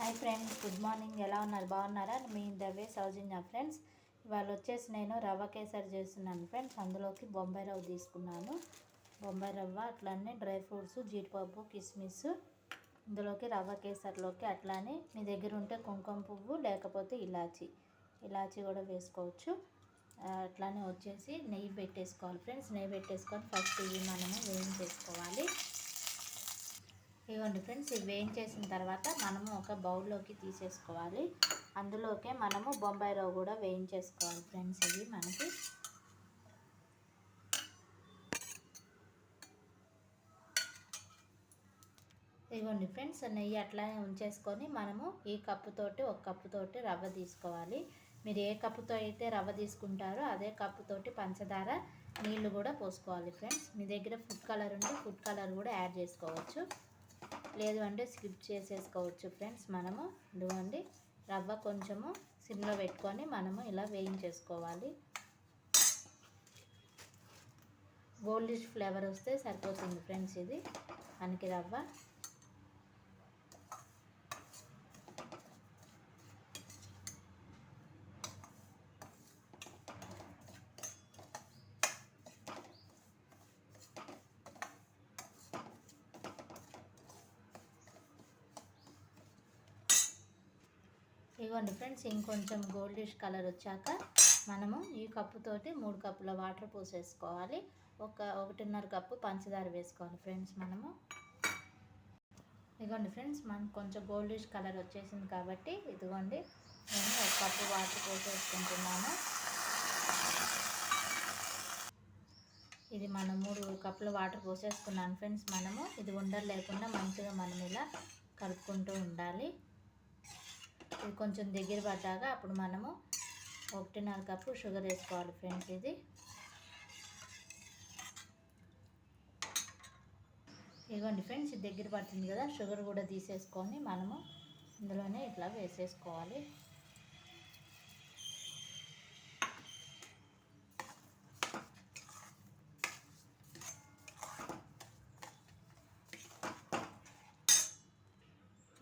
Hi friends, good morning. ఎలా ఉన్నారు? బాగున్నారా? మీ దవే సౌజన్య ఫ్రెండ్స్. ఇవాళ వచ్చేసి నేను రవ్వ కేసరి చేస్తున్నాను ఫ్రెండ్స్. అందులోకి బొంబాయి రవ్వ తీసుకున్నాను. బొంబాయి రవ్వ, అట్లానే డ్రై ఫ్రూట్స్, జీడిపప్పు, కిస్మిస్. ఇందులోకి రవ్వ కేసరిలోకి అట్లానే మీ దగ్గర ఉంటే కుంకుమ పువ్వు, లేకపోతే ఇలాచి కూడా వేసుకోవచ్చు. అట్లానే వచ్చేసి నెయ్యి పెట్టేసుకోవాలి ఫ్రెండ్స్. నెయ్యి పెట్టేసుకొని ఫస్ట్ ఇవి మనము వేయించేసుకోవాలి. ఇవ్వండి ఫ్రెండ్స్, ఇవి వేయించేసిన తర్వాత మనము ఒక బౌల్లోకి తీసేసుకోవాలి. అందులోకే మనము బొంబాయి రవ్వ కూడా వేయించేసుకోవాలి ఫ్రెండ్స్. ఇవి మనకి ఇవ్వండి ఫ్రెండ్స్, నెయ్యి అట్లానే ఉంచేసుకొని మనము ఈ కప్పుతోటి ఒక కప్పుతోటి రవ్వ తీసుకోవాలి. మీరు ఏ కప్పుతో అయితే రవ్వ తీసుకుంటారో అదే కప్పుతోటి పంచదార, నీళ్ళు కూడా పోసుకోవాలి ఫ్రెండ్స్. మీ దగ్గర ఫుడ్ కలర్ ఉంటే ఫుడ్ కలర్ కూడా యాడ్ చేసుకోవచ్చు, లేదు అంటే స్కిప్ చేసేసుకోవచ్చు ఫ్రెండ్స్. మనము ఇదిగోండి రవ్వ కొంచెము సిమ్లో పెట్టుకొని మనము ఇలా వేయించేసుకోవాలి. గోల్డిష్ ఫ్లేవర్ వస్తే సరిపోతుంది ఫ్రెండ్స్. ఇది మనకి రవ్వ ఇవ్వండి ఫ్రెండ్స్. ఇంకొంచెం గోల్డిష్ కలర్ వచ్చాక మనము ఈ కప్పుతోటి 3 కప్పుల వాటర్ పోసేసుకోవాలి. 1.5 కప్పు పంచదార వేసుకోవాలి ఫ్రెండ్స్. మనము ఇదిగోండి ఫ్రెండ్స్, మనకు కొంచెం గోల్డిష్ కలర్ వచ్చేసింది కాబట్టి ఇదిగోండి నేను 1 కప్పు వాటర్ పోసేసుకుంటున్నాను. ఇది మనం 3 కప్పుల వాటర్ పోసేసుకున్నాను ఫ్రెండ్స్. మనము ఇది ఉండలు లేకుండా మంచిగా మనం ఇలా కలుపుకుంటూ ఉండాలి. ఇది కొంచెం దగ్గర పడ్డాక అప్పుడు మనము 1.5 కప్పు షుగర్ వేసుకోవాలి ఫ్రెండ్స్. ఇది ఇవ్వండి ఫ్రెండ్స్, ఇది దగ్గర పడుతుంది కదా, షుగర్ కూడా తీసేసుకొని మనము ఇందులోనే ఇట్లా వేసేసుకోవాలి.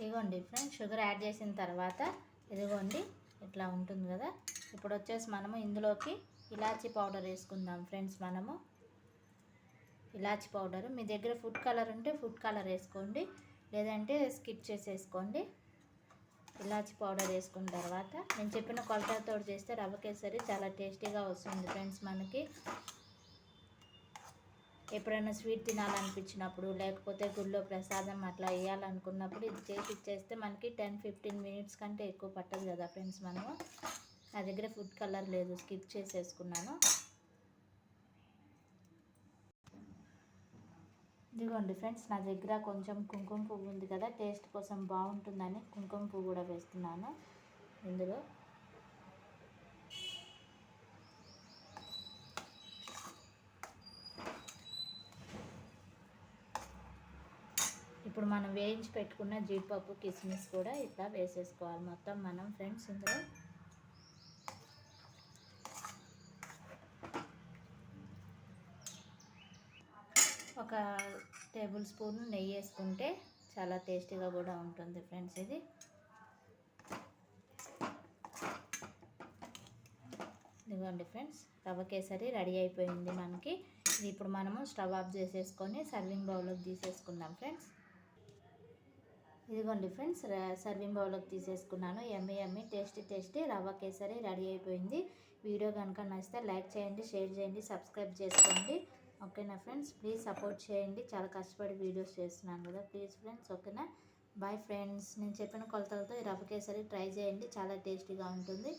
ఇదిగోండి ఫ్రెండ్స్, షుగర్ యాడ్ చేసిన తర్వాత ఇదిగోండి ఇట్లా ఉంటుంది కదా. ఇప్పుడు వచ్చేసి మనము ఇందులోకి ఇలాచీ పౌడర్ వేసుకుందాం ఫ్రెండ్స్. మనము ఇలాచీ పౌడర్, మీ దగ్గర ఫుడ్ కలర్ ఉంటే ఫుడ్ కలర్ వేసుకోండి, లేదంటే స్కిప్ చేసేసుకోండి. ఇలాచీ పౌడర్ వేసుకున్న తర్వాత నేను చెప్పిన కొలతలతో చేస్తే రవ్వ కేసరి చాలా టేస్టీగా వస్తుంది ఫ్రెండ్స్. మనకి ఎప్పుడైనా స్వీట్ తినాలనిపించినప్పుడు, లేకపోతే గుళ్ళో ప్రసాదం అట్లా వేయాలనుకున్నప్పుడు ఇది చేసి ఇచ్చేస్తే మనకి 10-15 మినిట్స్ కంటే ఎక్కువ పట్టదు కదా ఫ్రెండ్స్. మనము నా దగ్గర ఫుడ్ కలర్ లేదు, స్కిప్ చేసేసుకున్నాను. ఇదిగోండి ఫ్రెండ్స్, నా దగ్గర కొంచెం కుంకుమ పువ్వు ఉంది కదా, టేస్ట్ కోసం బాగుంటుందని కుంకుమ పువ్వు కూడా వేస్తున్నాను ఇందులో. ఇప్పుడు మనం వేయించి పెట్టుకున్న జీడిపప్పు, కిస్మిస్ కూడా ఇట్లా వేసేసుకోవాలి మొత్తం మనం ఫ్రెండ్స్. ఇందులో ఒక టేబుల్ స్పూన్ నెయ్యి వేసుకుంటే చాలా టేస్టీగా కూడా ఉంటుంది ఫ్రెండ్స్. ఇది ఇదిగోండి ఫ్రెండ్స్, రవ్వ కేసరి రెడీ అయిపోయింది మనకి. ఇది ఇప్పుడు మనము స్టవ్ ఆఫ్ చేసేసుకొని సర్వింగ్ బౌల్లోకి తీసేసుకుందాం ఫ్రెండ్స్. ఇదిగోండి ఫ్రెండ్స్, సర్వింగ్ బౌల్లోకి తీసేసుకున్నాను. యమ్మీ టేస్టీ రవ్వ కేసరి రెడీ అయిపోయింది. వీడియో కనుక నచ్చితే లైక్ చేయండి, షేర్ చేయండి, సబ్స్క్రైబ్ చేసుకోండి. ఓకేనా ఫ్రెండ్స్, ప్లీజ్ సపోర్ట్ చేయండి. చాలా కష్టపడి వీడియోస్ చేస్తున్నాను కదా, ప్లీజ్ ఫ్రెండ్స్. ఓకేనా, బాయ్ ఫ్రెండ్స్. నేను చెప్పిన కొలతలతో ఈ రవ్వ కేసరి ట్రై చేయండి, చాలా టేస్టీగా ఉంటుంది.